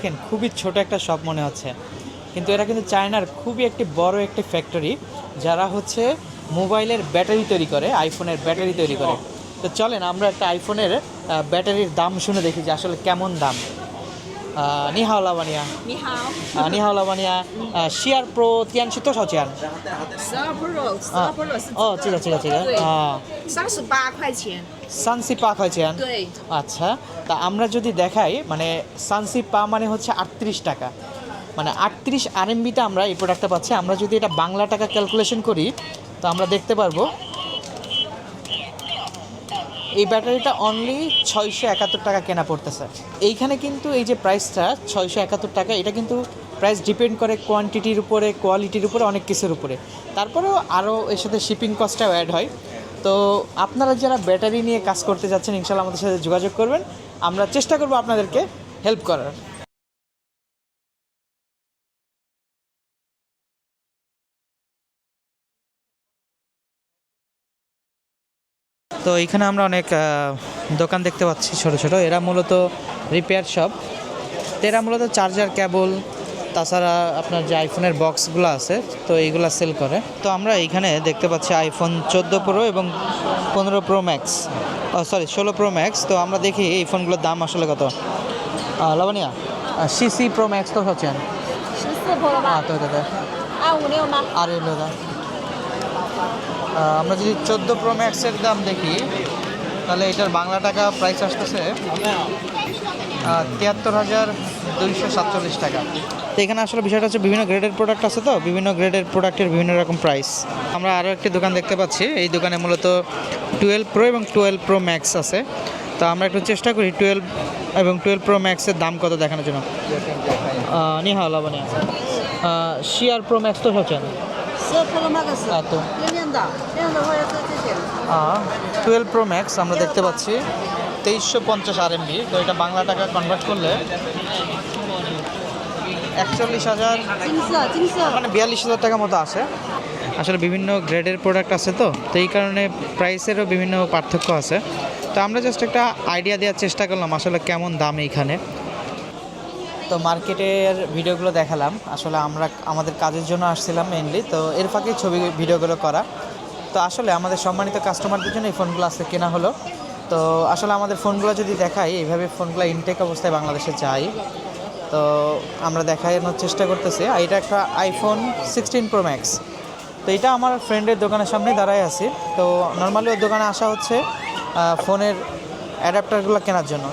দেখেন খুবই ছোট একটা শপ মনে হচ্ছে, কিন্তু এরা কিন্তু চায়নার খুবই একটি বড় একটি ফ্যাক্টরি, যারা হচ্ছে মোবাইলের ব্যাটারি তৈরি করে, আইফোনের ব্যাটারি তৈরি করে। তো চলেন আমরা একটা আইফোনের ব্যাটারির দাম শুনে দেখি যে আসলে কেমন দাম। নিহাও লাবানিয়া 你好，নিহাও লাবানিয়া শিয়ার প্রো 天是多少钱？ 12 Pro是哦，这个对啊， 38块钱， 38块钱。对， আচ্ছা, তা আমরা যদি দেখাই মানে সানসি পা মানে হচ্ছে 38 টাকা, মানে 38 আরএমবিতে আমরা এই প্রোডাক্টটা পাচ্ছি। আমরা যদি এটা বাংলা টাকা ক্যালকুলেশন করি তো আমরা দেখতে পারবো এই ব্যাটারিটা অনলি 671 টাকা কেনা পড়তেছে। এইখানে কিন্তু এই যে প্রাইসটা 671 টাকা, এটা কিন্তু প্রাইস ডিপেন্ড করে কোয়ান্টিটির উপরে, কোয়ালিটির উপরে, অনেক কিছুর উপরে। তারপরেও আরও এর সাথে শিপিং কস্টটাও অ্যাড হয়। তো আপনারা যারা ব্যাটারি নিয়ে কাজ করতে যাচ্ছেন ইনশাল্লাহ আমাদের সাথে যোগাযোগ করবেন, আমরা চেষ্টা করব আপনাদেরকে হেল্প করার। তো এইখানে আমরা অনেক দোকান দেখতে পাচ্ছি ছোট ছোট, এরা মূলত রিপেয়ার শপ। তো এরা মূলত চার্জার, কেবল, তাছাড়া আপনার যে আইফোনের বক্সগুলো আছে তো এইগুলো সেল করে। তো আমরা এইখানে দেখতে পাচ্ছি আইফোন 14 প্রো এবং 15 pro max, sorry 16 pro max. তো আমরা দেখি এই ফোনগুলোর দাম আসলে কত। লাবণিয়া সিসি প্রো ম্যাক্স তো হচ্ছেন 14 Pro 了吧？ তো দাদা 256吗？ আর এলো দাদা। আমরা যদি 14 প্রো ম্যাক্সের দাম দেখি তাহলে এটার বাংলা টাকা প্রাইস আসতেছে 73,247 টাকা। তো এখানে আসলে বিষয়টা হচ্ছে বিভিন্ন গ্রেডের প্রোডাক্ট আছে, তো বিভিন্ন গ্রেডের প্রোডাক্টের বিভিন্ন রকম প্রাইস। আমরা আরও একটি দোকান দেখতে পাচ্ছি, এই দোকানে মূলত 12 প্রো এবং 12 প্রো ম্যাক্স আছে। তো আমরা একটু চেষ্টা করি 12 এবং 12 প্রো ম্যাক্সের দাম কত দেখানোর জন্য। নিহা লাবণিয়া শিয়ার প্রো ম্যাক্স তো হচ্ছেন 12 Pro Max， তো 亮的话要在这边。 12 প্রো ম্যাক্স আমরা দেখতে পাচ্ছি 2350 আরএমবি। তো এটা বাংলা টাকা কনভার্ট করলে 41,000 金色， মানে 42,000 টাকা মতো আসে। আসলে বিভিন্ন গ্রেডের প্রোডাক্ট আছে, তো এই কারণে প্রাইসেরও বিভিন্ন পার্থক্য আছে। তো আমরা জাস্ট একটা আইডিয়া দেওয়ার চেষ্টা করলাম আসলে কেমন দাম এইখানে। তো মার্কেটের ভিডিওগুলো দেখালাম, আসলে আমরা আমাদের কাজের জন্য আসছিলাম মেইনলি, তো এর ফাঁকে ছবি ভিডিওগুলো করা। তো আসলে আমাদের সম্মানিত কাস্টমারদের জন্য এই ফোনগুলো আজকে কেনা হলো। তো আসলে আমাদের ফোনগুলো যদি দেখাই, এইভাবে ফোনগুলো ইনটেক অবস্থায় বাংলাদেশে যায়, তো আমরা দেখানোর চেষ্টা করতেছি। আর এটা একটা আইফোন 16 প্রো ম্যাক্স। তো এটা আমার ফ্রেন্ডের দোকানের সামনে দাঁড়ায় আছি। তো নর্মালি ওর দোকানে আসা হচ্ছে ফোনের অ্যাডাপ্টারগুলো কেনার জন্য।